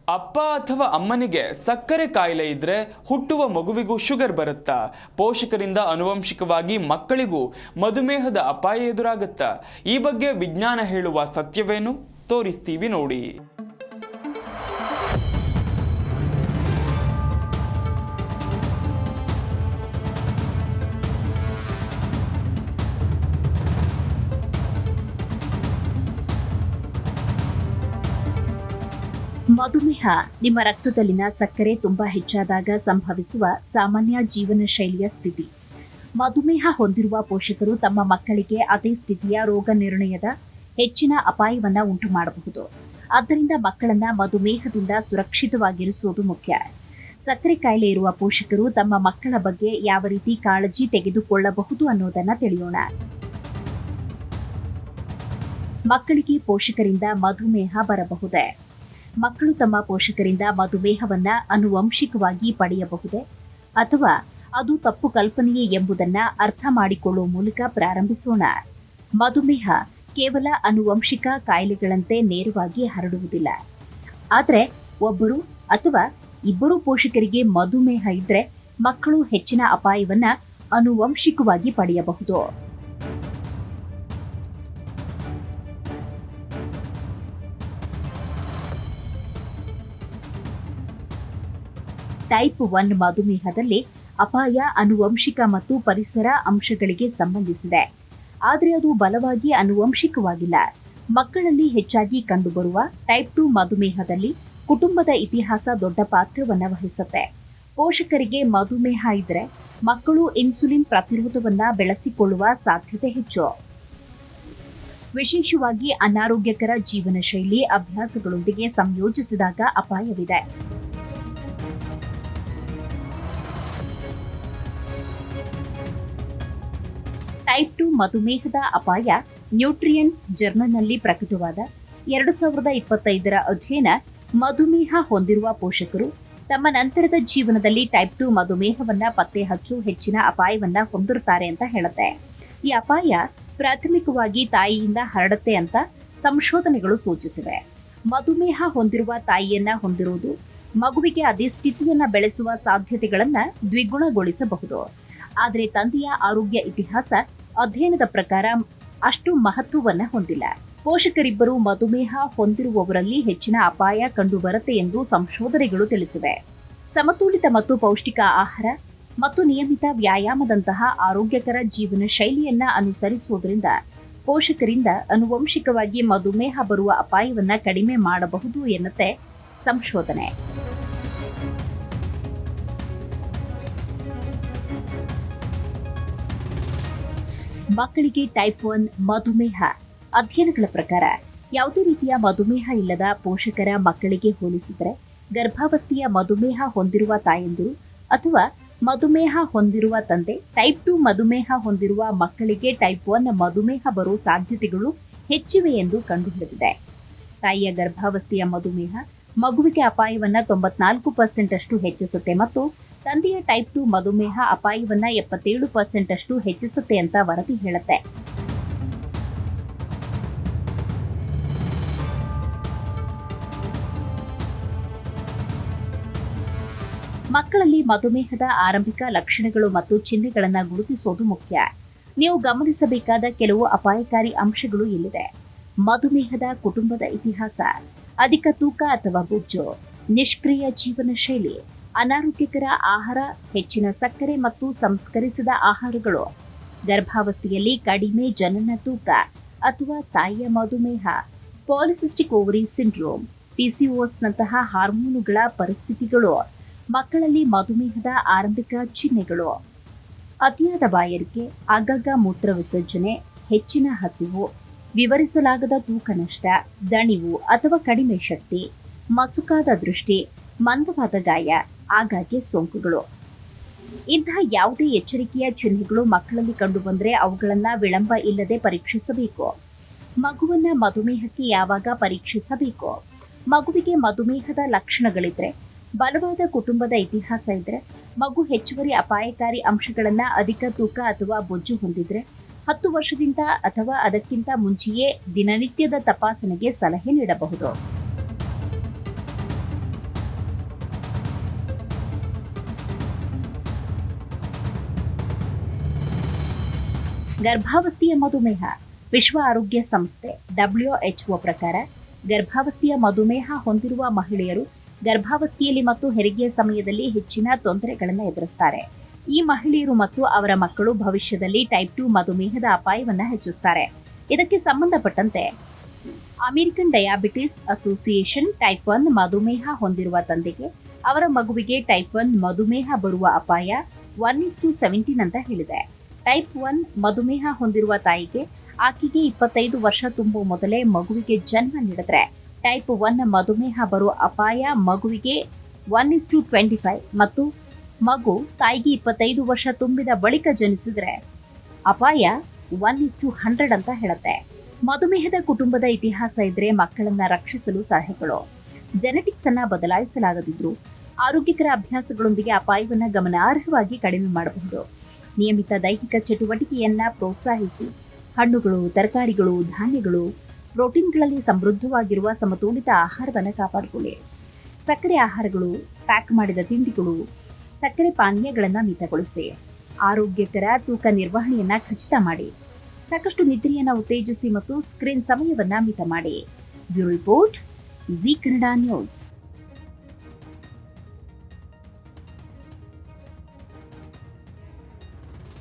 ಅಪ್ಪ ಅಥವಾ ಅಮ್ಮನಿಗೆ ಸಕ್ಕರೆ ಕಾಯಿಲೆ ಇದ್ರೆ ಹುಟ್ಟುವ ಮಗುವಿಗೂ ಶುಗರ್ ಬರುತ್ತಾ? ಪೋಷಕರಿಂದ ಆನುವಂಶಿಕವಾಗಿ ಮಕ್ಕಳಿಗೂ ಮಧುಮೇಹದ ಅಪಾಯ ಎದುರಾಗುತ್ತಾ? ಈ ಬಗ್ಗೆ ವಿಜ್ಞಾನ ಹೇಳುವ ಸತ್ಯವೇನು ತೋರಿಸ್ತೀವಿ ನೋಡಿ. ಮಧುಮೇಹ ನಿಮ್ಮ ರಕ್ತದಲ್ಲಿನ ಸಕ್ಕರೆ ತುಂಬಾ ಹೆಚ್ಚಾದಾಗ ಸಂಭವಿಸುವ ಸಾಮಾನ್ಯ ಜೀವನ ಶೈಲಿಯ ಸ್ಥಿತಿ. ಮಧುಮೇಹ ಹೊಂದಿರುವ ಪೋಷಕರು ತಮ್ಮ ಮಕ್ಕಳಿಗೆ ಅದೇ ಸ್ಥಿತಿಯ ರೋಗ ನಿರ್ಣಯದ ಹೆಚ್ಚಿನ ಅಪಾಯವನ್ನ ಉಂಟು ಮಾಡಬಹುದು. ಆದ್ದರಿಂದ ಮಕ್ಕಳನ್ನ ಮಧುಮೇಹದಿಂದ ಸುರಕ್ಷಿತವಾಗಿರಿಸುವುದು ಮುಖ್ಯ. ಸಕ್ಕರೆ ಕಾಯಿಲೆ ಇರುವ ಪೋಷಕರು ತಮ್ಮ ಮಕ್ಕಳ ಬಗ್ಗೆ ಯಾವ ರೀತಿ ಕಾಳಜಿ ತೆಗೆದುಕೊಳ್ಳಬಹುದು ಅನ್ನೋದನ್ನ ತಿಳಿಯೋಣ. ಮಕ್ಕಳಿಗೆ ಪೋಷಕರಿಂದ ಮಧುಮೇಹ ಬರಬಹುದೇ? ಮಕ್ಕಳು ತಮ್ಮ ಪೋಷಕರಿಂದ ಮಧುಮೇಹವನ್ನ ಆನುವಂಶಿಕವಾಗಿ ಪಡೆಯಬಹುದೇ ಅಥವಾ ಅದು ತಪ್ಪು ಕಲ್ಪನೆಯೇ ಎಂಬುದನ್ನ ಅರ್ಥ ಮಾಡಿಕೊಳ್ಳುವ ಮೂಲಕ ಪ್ರಾರಂಭಿಸೋಣ. ಮಧುಮೇಹ ಕೇವಲ ಆನುವಂಶಿಕ ಕಾಯಿಲೆಗಳಂತೆ ನೇರವಾಗಿ ಹರಡುವುದಿಲ್ಲ. ಆದರೆ ಒಬ್ಬರು ಅಥವಾ ಇಬ್ಬರು ಪೋಷಕರಿಗೆ ಮಧುಮೇಹ ಇದ್ರೆ ಮಕ್ಕಳು ಹೆಚ್ಚಿನ ಅಪಾಯವನ್ನ ಆನುವಂಶಿಕವಾಗಿ ಪಡೆಯಬಹುದು. ಟೈಪ್ 1 ಮಧುಮೇಹದಲ್ಲಿ ಅಪಾಯ ಆನುವಂಶಿಕ ಮತ್ತು ಪರಿಸರ ಅಂಶಗಳಿಗೆ ಸಂಬಂಧಿಸಿದೆ. ಆದರೆ ಅದು ಬಲವಾಗಿ ಆನುವಂಶಿಕವಾಗಿಲ್ಲ. ಮಕ್ಕಳಲ್ಲಿ ಹೆಚ್ಚಾಗಿ ಕಂಡುಬರುವ ಟೈಪ್ 2 ಮಧುಮೇಹದಲ್ಲಿ ಕುಟುಂಬದ ಇತಿಹಾಸ ದೊಡ್ಡ ಪಾತ್ರವನ್ನು ವಹಿಸುತ್ತೆ. ಪೋಷಕರಿಗೆ ಮಧುಮೇಹ ಇದ್ರೆ ಮಕ್ಕಳು ಇನ್ಸುಲಿನ್ ಪ್ರತಿರೋಧವನ್ನ ಬೆಳೆಸಿಕೊಳ್ಳುವ ಸಾಧ್ಯತೆ ಹೆಚ್ಚು. ವಿಶೇಷವಾಗಿ ಅನಾರೋಗ್ಯಕರ ಜೀವನ ಶೈಲಿ ಅಭ್ಯಾಸಗಳೊಂದಿಗೆ ಸಂಯೋಜಿಸಿದಾಗ ಅಪಾಯವಿದೆ. ಟೈಪ್ 2 ಮಧುಮೇಹದ ಅಪಾಯ ನ್ಯೂಟ್ರಿಯೆಂಟ್ಸ್ ಜರ್ನಲ್ನಲ್ಲಿ ಪ್ರಕಟವಾದ 2025ರ ಅಧ್ಯಯನ ಮಧುಮೇಹ ಹೊಂದಿರುವ ಪೋಷಕರು ತಮ್ಮ ನಂತರದ ಜೀವನದಲ್ಲಿ ಟೈಪ್ 2 ಮಧುಮೇಹವನ್ನ ಪತ್ತೆ ಹಚ್ಚು ಹೆಚ್ಚಿನ ಅಪಾಯವನ್ನ ಹೊಂದಿರುತ್ತಾರೆ ಅಂತ ಹೇಳುತ್ತೆ. ಈ ಅಪಾಯ ಪ್ರಾಥಮಿಕವಾಗಿ ತಾಯಿಯಿಂದ ಹರಡುತ್ತೆ ಅಂತ ಸಂಶೋಧನೆಗಳು ಸೂಚಿಸಿವೆ. ಮಧುಮೇಹ ಹೊಂದಿರುವ ತಾಯಿಯನ್ನ ಹೊಂದಿರುವುದು ಮಗುವಿಗೆ ಅದೇ ಸ್ಥಿತಿಯನ್ನ ಬೆಳೆಸುವ ಸಾಧ್ಯತೆಗಳನ್ನ ದ್ವಿಗುಣಗೊಳಿಸಬಹುದು. ಆದರೆ ತಂದೆಯ ಆರೋಗ್ಯ ಇತಿಹಾಸ ಅಧ್ಯಯನದ ಪ್ರಕಾರ ಅಷ್ಟು ಮಹತ್ವವನ್ನ ಹೊಂದಿಲ್ಲ. ಪೋಷಕರಿಬ್ಬರು ಮಧುಮೇಹ ಹೊಂದಿರುವವರಲ್ಲಿ ಹೆಚ್ಚಿನ ಅಪಾಯ ಕಂಡುಬರುತ್ತೆ ಎಂದು ಸಂಶೋಧನೆಗಳು ತಿಳಿಸಿವೆ. ಸಮತೋಲಿತ ಮತ್ತು ಪೌಷ್ಟಿಕ ಆಹಾರ ಮತ್ತು ನಿಯಮಿತ ವ್ಯಾಯಾಮದಂತಹ ಆರೋಗ್ಯಕರ ಜೀವನ ಶೈಲಿಯನ್ನ ಅನುಸರಿಸುವುದರಿಂದ ಪೋಷಕರಿಂದ ಆನುವಂಶಿಕವಾಗಿ ಮಧುಮೇಹ ಬರುವ ಅಪಾಯವನ್ನ ಕಡಿಮೆ ಮಾಡಬಹುದು ಎನ್ನುತ್ತೆ ಸಂಶೋಧನೆ. ಮಕ್ಕಳಿಗೆ ಟೈಪ್ 1 ಮಧುಮೇಹ ಅಧ್ಯಯನಗಳ ಪ್ರಕಾರ ಯಾವುದೇ ರೀತಿಯ ಮಧುಮೇಹ ಇಲ್ಲದ ಪೋಷಕರ ಮಕ್ಕಳಿಗೆ ಹೋಲಿಸಿದರೆ ಗರ್ಭಾವಸ್ಥೆಯ ಮಧುಮೇಹ ಹೊಂದಿರುವ ತಾಯಂದಿರು ಅಥವಾ ಮಧುಮೇಹ ಹೊಂದಿರುವ ತಂದೆ ಟೈಪ್ 2 ಮಧುಮೇಹ ಹೊಂದಿರುವ ಮಕ್ಕಳಿಗೆ ಟೈಪ್ 1 ಮಧುಮೇಹ ಬರುವ ಸಾಧ್ಯತೆಗಳು ಹೆಚ್ಚಿವೆ ಎಂದು ಕಂಡುಹಿಡಿದಿದೆ. ತಾಯಿಯ ಗರ್ಭಾವಸ್ಥೆಯ ಮಧುಮೇಹ ಮಗುವಿಗೆ ಅಪಾಯವನ್ನ 94% ಅಷ್ಟು ಹೆಚ್ಚಿಸುತ್ತೆ ಮತ್ತು ತಂದೆಯ ಟೈಪ್ 2 ಮಧುಮೇಹ ಅಪಾಯವನ್ನ 77% ಅಷ್ಟು ಹೆಚ್ಚಿಸುತ್ತೆ ಅಂತ ವರದಿ ಹೇಳುತ್ತೆ. ಮಕ್ಕಳಲ್ಲಿ ಮಧುಮೇಹದ ಆರಂಭಿಕ ಲಕ್ಷಣಗಳು ಮತ್ತು ಚಿಹ್ನೆಗಳನ್ನು ಗುರುತಿಸೋದು ಮುಖ್ಯ. ನೀವು ಗಮನಿಸಬೇಕಾದ ಕೆಲವು ಅಪಾಯಕಾರಿ ಅಂಶಗಳು ಇಲ್ಲಿದೆ. ಮಧುಮೇಹದ ಕುಟುಂಬದ ಇತಿಹಾಸ, ಅಧಿಕ ತೂಕ ಅಥವಾ ಬೊಜ್ಜು, ನಿಷ್ಕ್ರಿಯ ಜೀವನ ಶೈಲಿ, ಅನಾರೋಗ್ಯಕರ ಆಹಾರ, ಹೆಚ್ಚಿನ ಸಕ್ಕರೆ ಮತ್ತು ಸಂಸ್ಕರಿಸಿದ ಆಹಾರಗಳು, ಗರ್ಭಾವಸ್ಥೆಯಲ್ಲಿ ಕಡಿಮೆ ಜನನ ತೂಕ ಅಥವಾ ತಾಯಿಯ ಮಧುಮೇಹ, ಪಾಲಿಸಿಸ್ಟಿಕ್ ಓವರಿ ಸಿಂಡ್ರೋಮ್, PCOSನಂತಹ ಹಾರ್ಮೋನುಗಳ ಪರಿಸ್ಥಿತಿಗಳು, ಮಕ್ಕಳಲ್ಲಿ ಮಧುಮೇಹದ ಆರಂಭಿಕ ಚಿಹ್ನೆಗಳು, ಅತಿಯಾದ ಬಾಯಾರಿಕೆ, ಆಗಾಗ ಮೂತ್ರ ವಿಸರ್ಜನೆ, ಹೆಚ್ಚಿನ ಹಸಿವು, ವಿವರಿಸಲಾಗದ ತೂಕ ನಷ್ಟ, ದಣಿವು ಅಥವಾ ಕಡಿಮೆ ಶಕ್ತಿ, ಮಸುಕಾದ ದೃಷ್ಟಿ, ಮಂದವಾದ ಗಾಯ, ಆಗಾಗ್ಗೆ ಸೋಂಕುಗಳು. ಇಂತಹ ಯಾವುದೇ ಎಚ್ಚರಿಕೆಯ ಚಿಹ್ನೆಗಳು ಮಕ್ಕಳಲ್ಲಿ ಕಂಡುಬಂದರೆ ಅವುಗಳನ್ನು ವಿಳಂಬ ಇಲ್ಲದೆ ಪರೀಕ್ಷಿಸಬೇಕು. ಮಗುವನ್ನ ಮಧುಮೇಹಕ್ಕೆ ಯಾವಾಗ ಪರೀಕ್ಷಿಸಬೇಕು? ಮಗುವಿಗೆ ಮಧುಮೇಹದ ಲಕ್ಷಣಗಳಿದ್ರೆ, ಬಲವಾದ ಕುಟುಂಬದ ಇತಿಹಾಸ ಇದ್ರೆ, ಮಗು ಹೆಚ್ಚುವರಿ ಅಪಾಯಕಾರಿ ಅಂಶಗಳನ್ನ ಅಧಿಕ ತೂಕ ಅಥವಾ ಬೊಜ್ಜು ಹೊಂದಿದ್ರೆ, 10 ವರ್ಷದಿಂದ ಅಥವಾ ಅದಕ್ಕಿಂತ ಮುಂಚೆಯೇ ದಿನನಿತ್ಯದ ತಪಾಸಣೆಗೆ ಸಲಹೆ ನೀಡಬಹುದು. ಗರ್ಭಾವಸ್ಥೆಯ ಮಧುಮೇಹ. ವಿಶ್ವ ಆರೋಗ್ಯ ಸಂಸ್ಥೆ WHO ಪ್ರಕಾರ ಗರ್ಭಾವಸ್ಥೆಯ ಮಧುಮೇಹ ಹೊಂದಿರುವ ಮಹಿಳೆಯರು ಗರ್ಭಾವಸ್ಥೆಯಲ್ಲಿ ಮತ್ತು ಹೆರಿಗೆಯ ಸಮಯದಲ್ಲಿ ಹೆಚ್ಚಿನ ತೊಂದರೆಗಳನ್ನು ಎದುರಿಸುತ್ತಾರೆ. ಈ ಮಹಿಳೆಯರು ಮತ್ತು ಅವರ ಮಕ್ಕಳು ಭವಿಷ್ಯದಲ್ಲಿ ಟೈಪ್ 2 ಮಧುಮೇಹದ ಅಪಾಯವನ್ನು ಹೆಚ್ಚಿಸುತ್ತಾರೆ. ಇದಕ್ಕೆ ಸಂಬಂಧಪಟ್ಟಂತೆ ಅಮೆರಿಕನ್ ಡಯಾಬಿಟಿಸ್ ಅಸೋಸಿಯೇಷನ್ ಟೈಪ್ 1 ಮಧುಮೇಹ ಹೊಂದಿರುವ ತಂದೆಗೆ ಅವರ ಮಗುವಿಗೆ ಟೈಪ್ 1 ಮಧುಮೇಹ ಬರುವ ಅಪಾಯ 1:17 ಅಂತ ಹೇಳಿದೆ. ಟೈಪ್ 1 ಮಧುಮೇಹ ಹೊಂದಿರುವ ತಾಯಿಗೆ ಆಕೆಗೆ 25 ವರ್ಷ ತುಂಬುವ ಮೊದಲೇ ಮಗುವಿಗೆ ಜನ್ಮ ನೀಡಿದ್ರೆ ಟೈಪ್ 1 ಮಧುಮೇಹ ಬರುವ ಅಪಾಯ ಮಗುವಿಗೆ 1:25 ಮತ್ತು ಮಗು ತಾಯಿಗೆ 25 ವರ್ಷ ತುಂಬಿದ ಬಳಿಕ ಜನಿಸಿದ್ರೆ ಅಪಾಯ 1:100 ಅಂತ ಹೇಳುತ್ತೆ. ಮಧುಮೇಹದ ಕುಟುಂಬದ ಇತಿಹಾಸ ಇದ್ರೆ ಮಕ್ಕಳನ್ನ ರಕ್ಷಿಸಲು ಸಲಹೆಗಳು. ಜೆನೆಟಿಕ್ಸ್ ಅನ್ನ ಬದಲಾಯಿಸಲಾಗದಿದ್ರು ಆರೋಗ್ಯಕರ ಅಭ್ಯಾಸಗಳೊಂದಿಗೆ ಅಪಾಯವನ್ನ ಗಮನಾರ್ಹವಾಗಿ ಕಡಿಮೆ ಮಾಡಬಹುದು. ನಿಯಮಿತ ದೈಹಿಕ ಚಟುವಟಿಕೆಯನ್ನ ಪ್ರೋತ್ಸಾಹಿಸಿ ಹಣ್ಣುಗಳು, ತರಕಾರಿಗಳು, ಧಾನ್ಯಗಳು, ಪ್ರೋಟೀನ್ಗಳಲ್ಲಿ ಸಮೃದ್ಧವಾಗಿರುವ ಸಮತೋಲಿತ ಆಹಾರವನ್ನು ಕಾಪಾಡಿಕೊಳ್ಳಿ. ಸಕ್ಕರೆ ಆಹಾರಗಳು, ಪ್ಯಾಕ್ ಮಾಡಿದ ತಿಂಡಿಗಳು, ಸಕ್ಕರೆ ಪಾನೀಯಗಳನ್ನು ಮಿತಗೊಳಿಸಿ. ಆರೋಗ್ಯಕರ ತೂಕ ನಿರ್ವಹಣೆಯನ್ನ ಖಚಿತ ಮಾಡಿ. ಸಾಕಷ್ಟು ನಿದ್ರೆಯನ್ನು ಉತ್ತೇಜಿಸಿ ಮತ್ತು ಸ್ಕ್ರೀನ್ ಸಮಯವನ್ನ ಮಿತ ಮಾಡಿ. Bureau report, G Kannada news.